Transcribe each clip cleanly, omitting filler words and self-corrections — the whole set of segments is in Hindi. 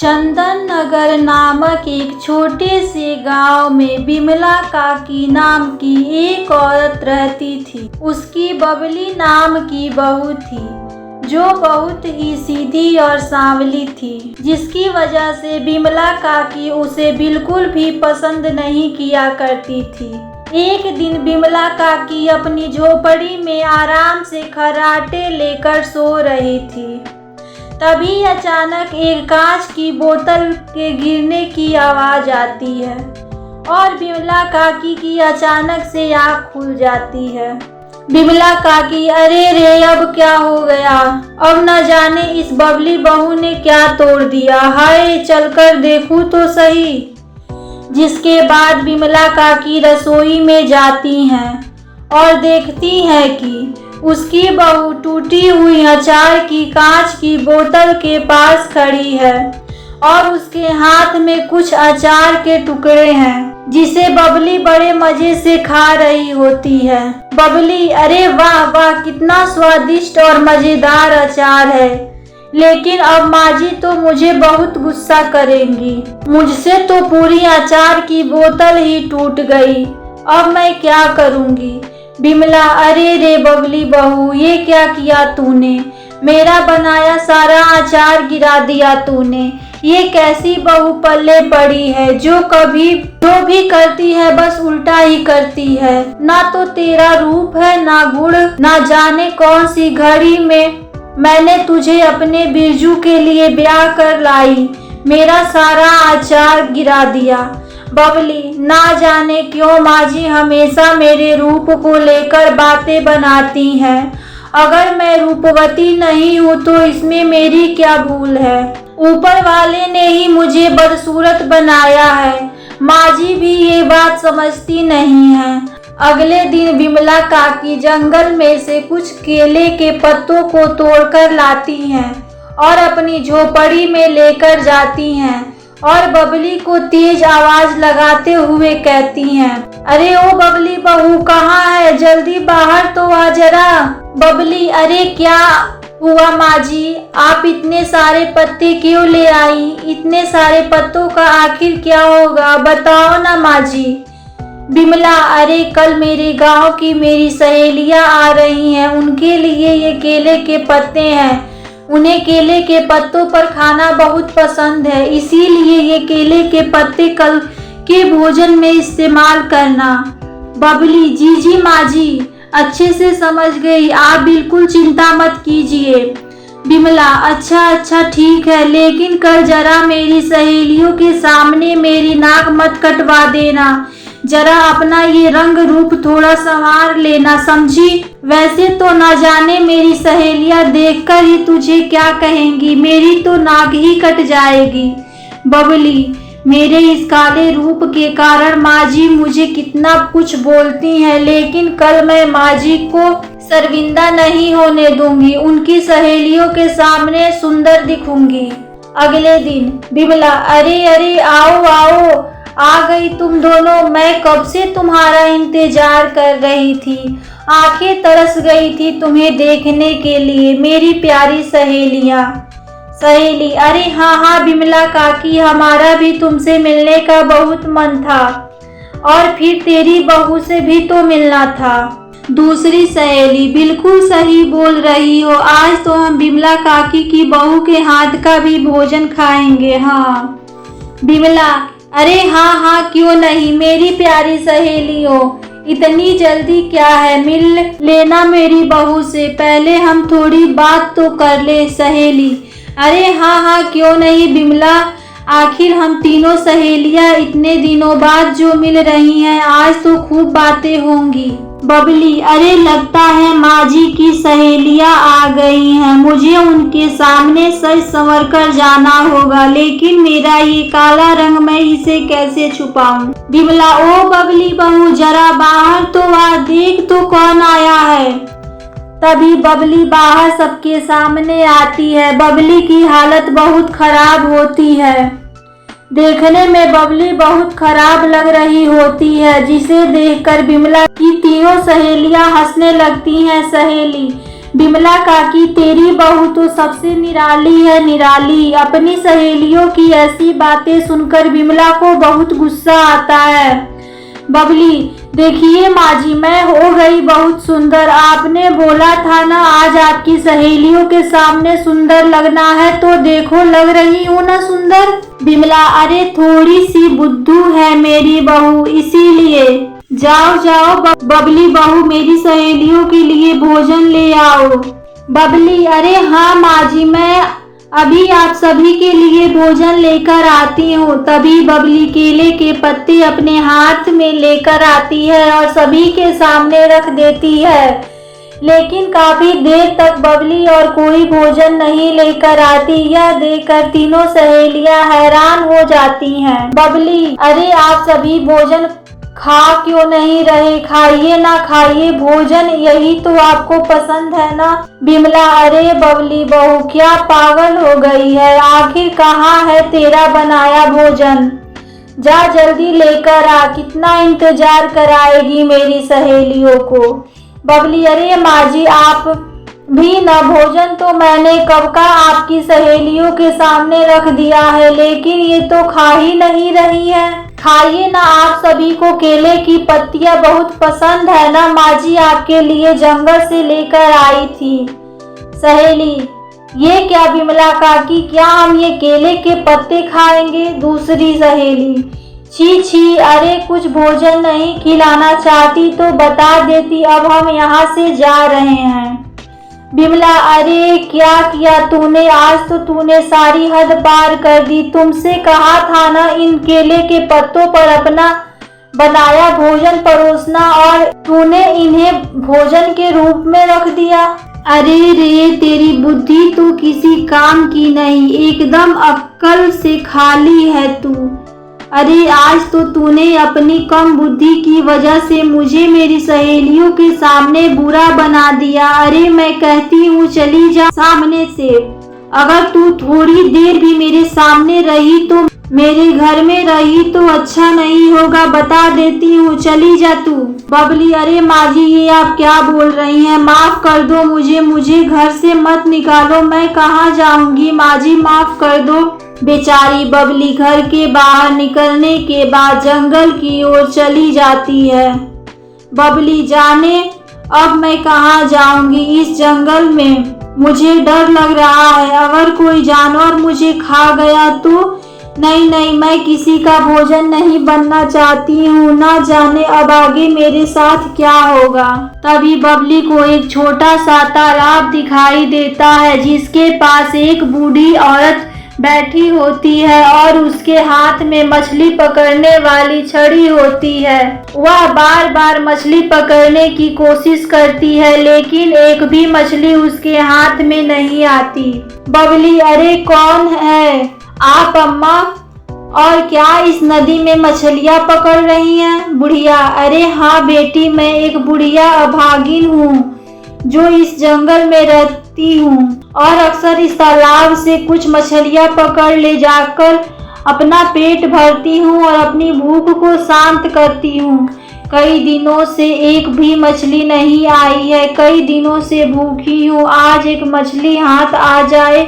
चंदन नगर नामक एक छोटे से गांव में बिमला काकी नाम की एक औरत रहती थी। उसकी बबली नाम की बहू थी जो बहुत ही सीधी और सांवली थी, जिसकी वजह से बिमला काकी उसे बिल्कुल भी पसंद नहीं किया करती थी। एक दिन बिमला काकी अपनी झोपड़ी में आराम से खर्राटे लेकर सो रही थी। तभी अचानक एक कांच की बोतल के गिरने की आवाज आती है और बिमला काकी की अचानक से आँख खुल जाती है। बिमला काकी, अरे रे अब क्या हो गया? अब न जाने इस बबली बहू ने क्या तोड़ दिया, हाय चलकर देखूं तो सही। जिसके बाद बिमला काकी रसोई में जाती हैं और देखती है कि उसकी बहू टूटी हुई अचार की कांच की बोतल के पास खड़ी है और उसके हाथ में कुछ अचार के टुकड़े हैं, जिसे बबली बड़े मजे से खा रही होती है। बबली, अरे वाह वाह, कितना स्वादिष्ट और मजेदार अचार है, लेकिन अब माँ जी तो मुझे बहुत गुस्सा करेंगी। मुझसे तो पूरी अचार की बोतल ही टूट गई, अब मैं क्या करूँगी? बिमला, अरे रे बबली बहू, ये क्या किया तूने? मेरा बनाया सारा अचार गिरा दिया तूने। ये कैसी बहू पल्ले पड़ी है जो भी करती है बस उल्टा ही करती है। ना तो तेरा रूप है ना गुण, ना जाने कौन सी घड़ी में मैंने तुझे अपने बिरजू के लिए ब्याह कर लाई, मेरा सारा अचार गिरा दिया। बबली, ना जाने क्यों माँ जी हमेशा मेरे रूप को लेकर बातें बनाती हैं। अगर मैं रूपवती नहीं हूँ तो इसमें मेरी क्या भूल है? ऊपर वाले ने ही मुझे बदसूरत बनाया है, माँ जी भी ये बात समझती नहीं है। अगले दिन बिमला काकी जंगल में से कुछ केले के पत्तों को तोड़कर लाती हैं और अपनी झोपड़ी में लेकर जाती हैं और बबली को तेज आवाज लगाते हुए कहती हैं, अरे ओ बबली बहू कहाँ है? जल्दी बाहर तो आ जरा। बबली, अरे क्या हुआ माँ जी? आप इतने सारे पत्ते क्यों ले आई? इतने सारे पत्तों का आखिर क्या होगा, बताओ ना माँ जी। बिमला, अरे कल मेरे गांव की मेरी सहेलियां आ रही हैं, उनके लिए ये केले के पत्ते हैं। उन्हें केले के पत्तों पर खाना बहुत पसंद है, इसीलिए ये केले के पत्ते कल के भोजन में इस्तेमाल करना। बबली, जी जी माँ जी, अच्छे से समझ गई, आप बिल्कुल चिंता मत कीजिए। बिमला, अच्छा ठीक है, लेकिन कल जरा मेरी सहेलियों के सामने मेरी नाक मत कटवा देना। जरा अपना ये रंग रूप थोड़ा संवार लेना, समझी? वैसे तो न जाने मेरी सहेलियां देखकर ही तुझे क्या कहेंगी, मेरी तो नाक ही कट जाएगी। बबली, मेरे इस काले रूप के कारण माँ जी मुझे कितना कुछ बोलती हैं, लेकिन कल मैं माँ जी को शर्मिंदा नहीं होने दूंगी, उनकी सहेलियों के सामने सुंदर दिखूंगी। अगले दिन बिमला, अरे आओ आओ, आ गई तुम दोनों, मैं कब से तुम्हारा इंतजार कर रही थी, आंखें तरस गई थी तुम्हें देखने के लिए, मेरी प्यारी सहेलियां। सहेली, अरे हाँ बिमला काकी, हमारा भी तुमसे मिलने का बहुत मन था और फिर तेरी बहू से भी तो मिलना था। दूसरी सहेली, बिल्कुल सही बोल रही हो, आज तो हम बिमला काकी की बहू के हाथ का भी भोजन खाएंगे। हाँ बिमला, अरे हाँ क्यों नहीं मेरी प्यारी सहेलियों, इतनी जल्दी क्या है, मिल लेना मेरी बहू से, पहले हम थोड़ी बात तो कर ले। सहेली, अरे हाँ क्यों नहीं बिमला, आखिर हम तीनों सहेलियां इतने दिनों बाद जो मिल रही हैं, आज तो खूब बातें होंगी। बबली, अरे लगता है माँ जी की सहेलियां आ गई हैं, मुझे उनके सामने सज संवर कर जाना होगा, लेकिन मेरा ये काला रंग मैं इसे कैसे छुपाऊं? बिमला, ओ बबली बहू जरा बाहर तो आ, देख तो कौन आया है। तभी बबली बाहर सबके सामने आती है। बबली की हालत बहुत खराब होती है, देखने में बबली बहुत खराब लग रही होती है, जिसे देखकर बिमला की तीनों सहेलियां हंसने लगती हैं। सहेली, बिमला काकी, तेरी बहू तो सबसे निराली है, निराली। अपनी सहेलियों की ऐसी बातें सुनकर बिमला को बहुत गुस्सा आता है। बबली, देखिए माँ जी, मैं हो गई बहुत सुंदर। आपने बोला था ना आज आपकी सहेलियों के सामने सुंदर लगना है, तो देखो लग रही हूँ ना सुंदर। बिमला, अरे थोड़ी सी बुद्धू है मेरी बहू, इसीलिए। जाओ जाओ बबली बहू, मेरी सहेलियों के लिए भोजन ले आओ। बबली, अरे हाँ माँ जी, मैं अभी आप सभी के लिए भोजन लेकर आती हूँ। तभी बबली केले के पत्ते अपने हाथ में लेकर आती है और सभी के सामने रख देती है। लेकिन काफी देर तक बबली और कोई भोजन नहीं लेकर आती। यह देखकर तीनों सहेलियां हैरान हो जाती हैं। बबली, अरे आप सभी भोजन खा क्यों नहीं रहे? खाइए ना, खाइए भोजन, यही तो आपको पसंद है ना। बिमला, अरे बबली बहू, क्या पागल हो गई है? आखिर कहाँ है तेरा बनाया भोजन? जा जल्दी लेकर आ, कितना इंतजार कराएगी मेरी सहेलियों को। बबली, अरे माँ जी आप भी ना, भोजन तो मैंने कब का आपकी सहेलियों के सामने रख दिया है, लेकिन ये तो खा ही नहीं रही है। खाइए ना, आप सभी को केले की पत्तियां बहुत पसंद है ना। माँ जी आपके लिए जंगल से लेकर आई थी। सहेली, ये क्या बिमला काकी, क्या हम ये केले के पत्ते खाएंगे? दूसरी सहेली, छी छी, अरे कुछ भोजन नहीं खिलाना चाहती तो बता देती, अब हम यहाँ से जा रहे हैं। बिमला, अरे क्या किया तूने? आज तो तूने सारी हद पार कर दी। तुमसे कहा था ना इन केले के पत्तों पर अपना बनाया भोजन परोसना, और तूने इन्हें भोजन के रूप में रख दिया। अरे रे, तेरी बुद्धि तो किसी काम की नहीं, एकदम अक्ल से खाली है तू। अरे आज तो तूने अपनी कम बुद्धि की वजह से मुझे मेरी सहेलियों के सामने बुरा बना दिया। अरे मैं कहती हूँ चली जा सामने से। अगर तू थोड़ी देर भी मेरे सामने रही तो मेरे घर में रही तो अच्छा नहीं होगा, बता देती हूँ, चली जा तू। बबली, अरे माँ जी ये आप क्या बोल रही हैं? माफ कर दो मुझे घर से मत निकालो, मैं कहाँ जाऊंगी? माँ जी माफ कर दो। बेचारी बबली घर के बाहर निकलने के बाद जंगल की ओर चली जाती है। बबली, जाने अब मैं कहाँ जाऊंगी इस जंगल में, मुझे डर लग रहा है, अगर कोई जानवर मुझे खा गया तो। नहीं नहीं, मैं किसी का भोजन नहीं बनना चाहती हूँ, ना जाने अब आगे मेरे साथ क्या होगा। तभी बबली को एक छोटा सा तालाब दिखाई देता है, जिसके पास एक बूढ़ी औरत बैठी होती है और उसके हाथ में मछली पकड़ने वाली छड़ी होती है। वह बार बार मछली पकड़ने की कोशिश करती है, लेकिन एक भी मछली उसके हाथ में नहीं आती। बबली, अरे कौन है आप अम्मा, और क्या इस नदी में मछलियाँ पकड़ रही हैं? बुढ़िया, अरे हाँ बेटी, मैं एक बुढ़िया अभागिन हूँ जो इस जंगल में रहती हूँ और अक्सर इस तालाब से कुछ मछलियाँ पकड़ ले जाकर अपना पेट भरती हूँ और अपनी भूख को शांत करती हूँ। कई दिनों से एक भी मछली नहीं आई है, कई दिनों से भूखी हूँ, आज एक मछली हाथ आ जाए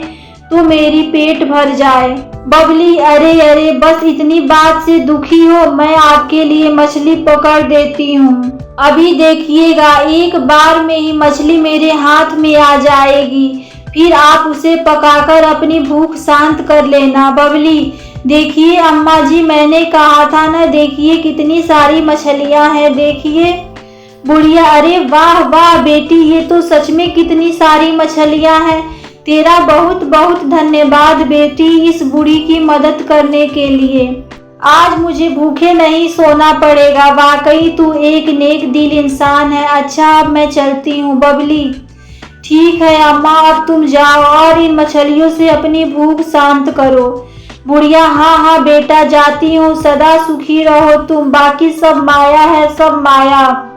तो मेरी पेट भर जाए। बबली, अरे अरे बस इतनी बात से दुखी हो, मैं आपके लिए मछली पकड़ देती हूँ। अभी देखिएगा, एक बार में ही मछली मेरे हाथ में आ जाएगी, फिर आप उसे पकाकर अपनी भूख शांत कर लेना। बबली, देखिए अम्मा जी, मैंने कहा था ना, देखिए कितनी सारी मछलियाँ हैं, देखिए। बुढ़िया, अरे वाह वाह बेटी, ये तो सच में कितनी सारी मछलियाँ हैं। तेरा बहुत बहुत धन्यवाद बेटी इस बूढ़ी की मदद करने के लिए। आज मुझे भूखे नहीं सोना पड़ेगा, वाकई तू एक नेक दिल इंसान है। अच्छा अब मैं चलती हूँ। बबली, ठीक है अम्मा, अब तुम जाओ और इन मछलियों से अपनी भूख शांत करो। बुढ़िया, हाँ हाँ बेटा, जाती हूँ, सदा सुखी रहो तुम, बाकी सब माया है, सब माया।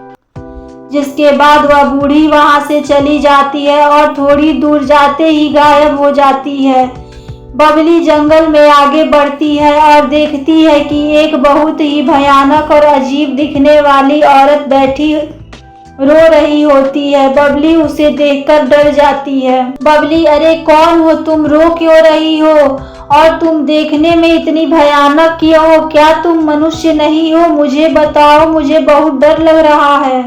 जिसके बाद वह बूढ़ी वहां से चली जाती है और थोड़ी दूर जाते ही गायब हो जाती है। बबली जंगल में आगे बढ़ती है और देखती है कि एक बहुत ही भयानक और अजीब दिखने वाली औरत बैठी रो रही होती है। बबली उसे देखकर डर जाती है। बबली, अरे कौन हो तुम, रो क्यों रही हो और तुम देखने में इतनी भयानक क्यों हो? क्या तुम मनुष्य नहीं हो? मुझे बताओ, मुझे बहुत डर लग रहा है।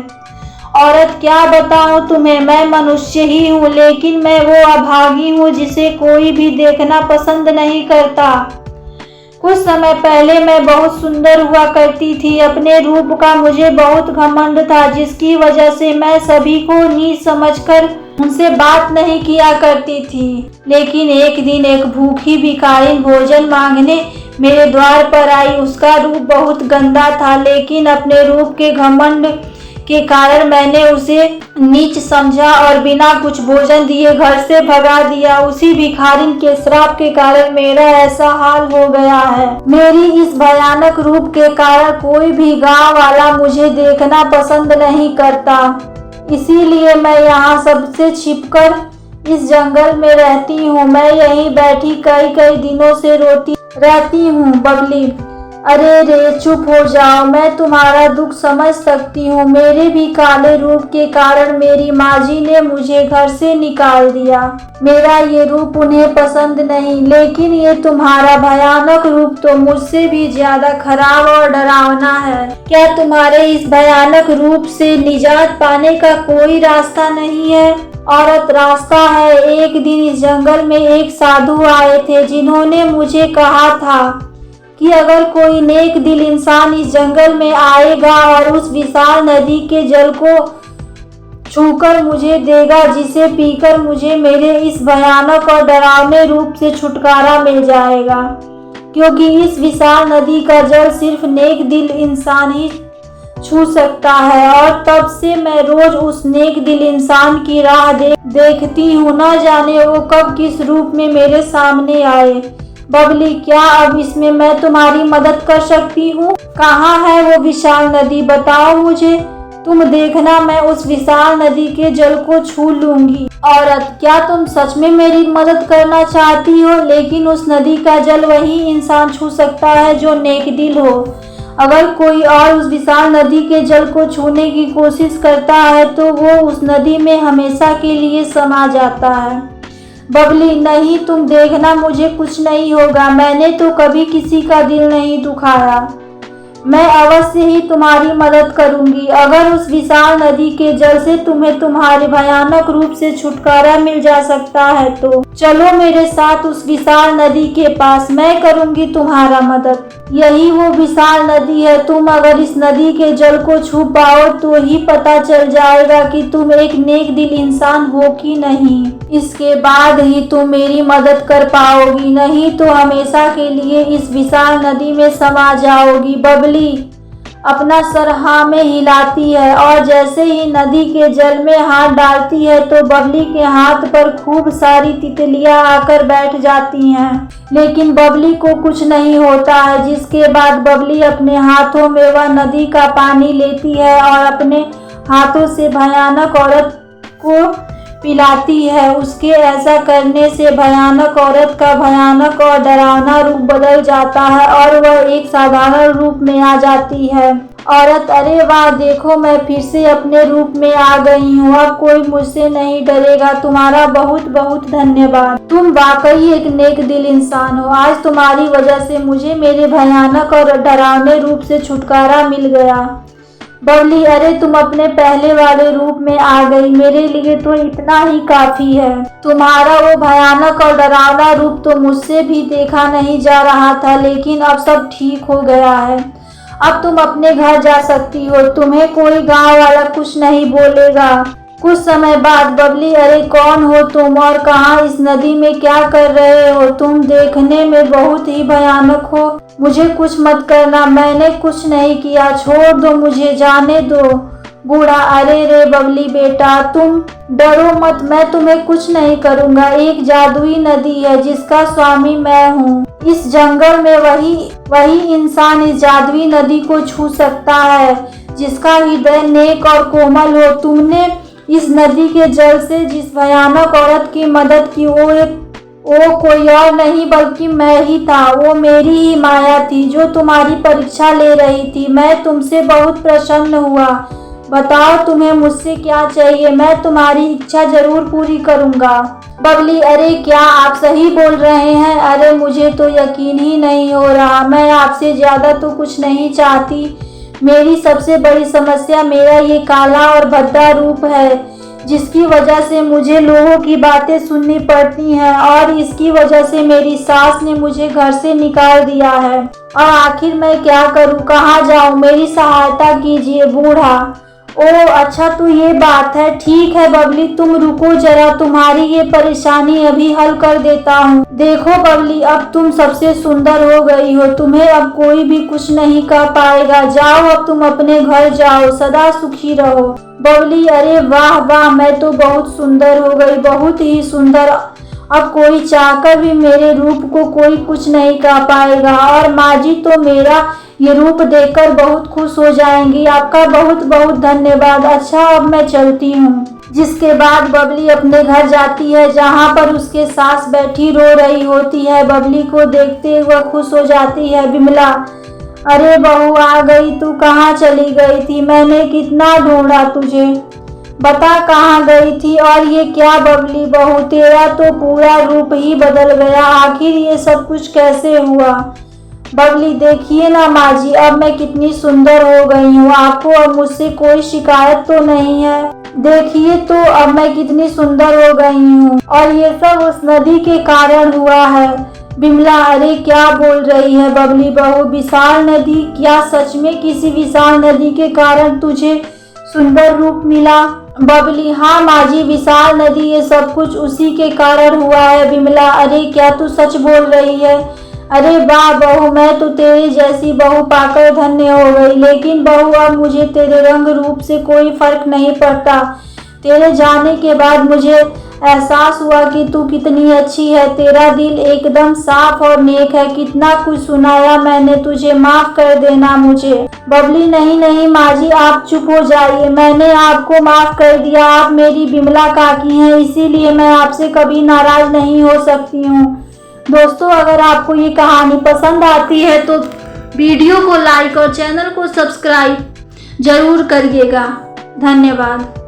औरत, क्या बताऊं तुम्हें, मैं मनुष्य ही हूँ, लेकिन मैं वो अभागी हूँ जिसे कोई भी देखना पसंद नहीं करता। कुछ समय पहले मैं बहुत सुंदर हुआ करती थी। अपने रूप का मुझे बहुत घमंड था, जिसकी वजह से मैं सभी को नीच समझकर उनसे बात नहीं किया करती थी। लेकिन एक दिन एक भूखी भिखारिन भोजन मांगने मेरे द्वार पर आई। उसका रूप बहुत गंदा था, लेकिन अपने रूप के घमंड के कारण मैंने उसे नीच समझा और बिना कुछ भोजन दिए घर से भगा दिया। उसी भिखारिन के श्राप के कारण मेरा ऐसा हाल हो गया है। मेरी इस भयानक रूप के कारण कोई भी गांव वाला मुझे देखना पसंद नहीं करता। इसीलिए मैं यहाँ सबसे छिपकर इस जंगल में रहती हूँ। मैं यहीं बैठी कई कई दिनों से रोती रहती हूँ। बबली, अरे रे चुप हो जाओ, मैं तुम्हारा दुख समझ सकती हूँ। मेरे भी काले रूप के कारण मेरी माँ जी ने मुझे घर से निकाल दिया। मेरा ये रूप उन्हें पसंद नहीं, लेकिन ये तुम्हारा भयानक रूप तो मुझसे भी ज्यादा खराब और डरावना है। क्या तुम्हारे इस भयानक रूप से निजात पाने का कोई रास्ता नहीं है? औरत, रास्ता है। एक दिन इस जंगल में एक साधु आए थे, जिन्होंने मुझे कहा था कि अगर कोई नेक दिल इंसान इस जंगल में आएगा और उस विशाल नदी के जल को छूकर मुझे देगा, जिसे पीकर मुझे मेरे इस भयानक और डरावने रूप से छुटकारा मिल जाएगा। क्योंकि इस विशाल नदी का जल सिर्फ नेक दिल इंसान ही छू सकता है। और तब से मैं रोज उस नेक दिल इंसान की राह देखती हूँ। न जाने वो कब किस रूप में मेरे सामने आए। बबली, क्या अब इसमें मैं तुम्हारी मदद कर सकती हूँ? कहाँ है वो विशाल नदी, बताओ मुझे। तुम देखना, मैं उस विशाल नदी के जल को छू लूंगी। औरत, क्या तुम सच में मेरी मदद करना चाहती हो? लेकिन उस नदी का जल वही इंसान छू सकता है जो नेक दिल हो। अगर कोई और उस विशाल नदी के जल को छूने की कोशिश करता है तो वो उस नदी में हमेशा के लिए समा जाता है। बबली, नहीं, तुम देखना, मुझे कुछ नहीं होगा। मैंने तो कभी किसी का दिल नहीं दुखाया। मैं अवश्य ही तुम्हारी मदद करूंगी। अगर उस विशाल नदी के जल से तुम्हें तुम्हारे भयानक रूप से छुटकारा मिल जा सकता है तो चलो मेरे साथ उस विशाल नदी के पास, मैं करूंगी तुम्हारा मदद। यही वो विशाल नदी है। तुम अगर इस नदी के जल को छू पाओ तो ही पता चल जाएगा कि तुम एक नेक दिल इंसान हो कि नहीं। इसके बाद ही तुम मेरी मदद कर पाओगी, नहीं तो हमेशा के लिए इस विशाल नदी में समा जाओगी। बबली अपना सर हाँ में हिलाती है और जैसे ही नदी के जल में हाथ डालती है तो बबली के हाथ पर खूब सारी तितलियां आकर बैठ जाती हैं। लेकिन बबली को कुछ नहीं होता है, जिसके बाद बबली अपने हाथों में वह नदी का पानी लेती है और अपने हाथों से भयानक औरत को पिलाती है। उसके ऐसा करने से भयानक औरत का भयानक और डरावना रूप बदल जाता है और वह एक साधारण रूप में आ जाती है। औरत, अरे वाह, देखो मैं फिर से अपने रूप में आ गई हूँ। अब कोई मुझसे नहीं डरेगा। तुम्हारा बहुत बहुत धन्यवाद। तुम वाकई एक नेक दिल इंसान हो। आज तुम्हारी वजह से मुझे मेरे भयानक और डरावने रूप से छुटकारा मिल गया। बबली, अरे तुम अपने पहले वाले रूप में आ गई, मेरे लिए तो इतना ही काफी है। तुम्हारा वो भयानक और डरावना रूप तो मुझसे भी देखा नहीं जा रहा था, लेकिन अब सब ठीक हो गया है। अब तुम अपने घर जा सकती हो। तुम्हें कोई गांव वाला कुछ नहीं बोलेगा। कुछ समय बाद बबली, अरे कौन हो तुम और कहाँ, इस नदी में क्या कर रहे हो? तुम देखने में बहुत ही भयानक हो। मुझे कुछ मत करना, मैंने कुछ नहीं किया, छोड़ दो मुझे, जाने दो। बूढ़ा, अरे रे बबली बेटा, तुम डरो मत, मैं तुम्हें कुछ नहीं करूँगा। एक जादुई नदी है जिसका स्वामी मैं हूँ। इस जंगल में वही इंसान इस जादुई नदी को छू सकता है जिसका हृदय नेक और कोमल हो। तुमने इस नदी के जल से जिस भयानक औरत की मदद की वो कोई और नहीं बल्कि मैं ही था। वो मेरी ही माया थी जो तुम्हारी परीक्षा ले रही थी। मैं तुमसे बहुत प्रसन्न हुआ। बताओ तुम्हें मुझसे क्या चाहिए, मैं तुम्हारी इच्छा जरूर पूरी करूँगा। बबली, अरे क्या आप सही बोल रहे हैं? अरे मुझे तो यकीन ही नहीं हो रहा। मैं आपसे ज़्यादा तो कुछ नहीं चाहती। मेरी सबसे बड़ी समस्या मेरा ये काला और भद्दा रूप है, जिसकी वजह से मुझे लोगों की बातें सुननी पड़ती हैं और इसकी वजह से मेरी सास ने मुझे घर से निकाल दिया है। और आखिर मैं क्या करूं, कहाँ जाऊं? मेरी सहायता कीजिए बूढ़ा। ओह अच्छा, तो ये बात है। ठीक है बबली, तुम रुको जरा, तुम्हारी ये परेशानी अभी हल कर देता हूँ। देखो बबली, अब तुम सबसे सुंदर हो गई हो, तुम्हें अब कोई भी कुछ नहीं कह पाएगा। जाओ अब तुम अपने घर जाओ, सदा सुखी रहो। बबली, अरे वाह वाह, मैं तो बहुत सुंदर हो गई, बहुत ही सुंदर। अब कोई चाहकर भी मेरे रूप को कोई कुछ नहीं कह पाएगा और माँ जी तो मेरा ये रूप देखकर बहुत खुश हो जाएंगी। आपका बहुत बहुत धन्यवाद। अच्छा अब मैं चलती हूँ। जिसके बाद बबली अपने घर जाती है, जहाँ पर उसके सास बैठी रो रही होती है। बबली को देखते हुए खुश हो जाती है विमला। अरे बहू आ गई, तू कहाँ चली गई थी? मैंने कितना ढूंढा तुझे, बता कहाँ गई थी? और ये क्या बबली बहू, तेरा तो पूरा रूप ही बदल गया, आखिर ये सब कुछ कैसे हुआ? बबली, देखिए ना माँ जी, अब मैं कितनी सुंदर हो गई हूँ, आपको अब मुझसे कोई शिकायत तो नहीं है। देखिए तो अब मैं कितनी सुंदर हो गई हूँ और ये सब उस नदी के कारण हुआ है। विमला, अरे क्या बोल रही है बबली बहू? विशाल नदी? क्या सच में किसी विशाल नदी के कारण तुझे सुंदर रूप मिला? बबली, हाँ माँ जी, विशाल नदी, ये सब कुछ उसी के कारण हुआ है। विमला, अरे क्या तू सच बोल रही है? अरे वाह बहू, मैं तो तेरी जैसी बहू पाकर धन्य हो गई। लेकिन बहू, अब मुझे तेरे रंग रूप से कोई फर्क नहीं पड़ता। तेरे जाने के बाद मुझे एहसास हुआ कि तू कितनी अच्छी है। तेरा दिल एकदम साफ और नेक है। कितना कुछ सुनाया मैंने तुझे, माफ कर देना मुझे। बबली, नहीं नहीं माँ जी, आप चुप हो जाइए। मैंने आपको माफ कर दिया। आप मेरी विमला काकी हैं, इसीलिए मैं आपसे कभी नाराज नहीं हो सकती हूँ। दोस्तों, अगर आपको ये कहानी पसंद आती है तो वीडियो को लाइक और चैनल को सब्सक्राइब जरूर करिएगा। धन्यवाद।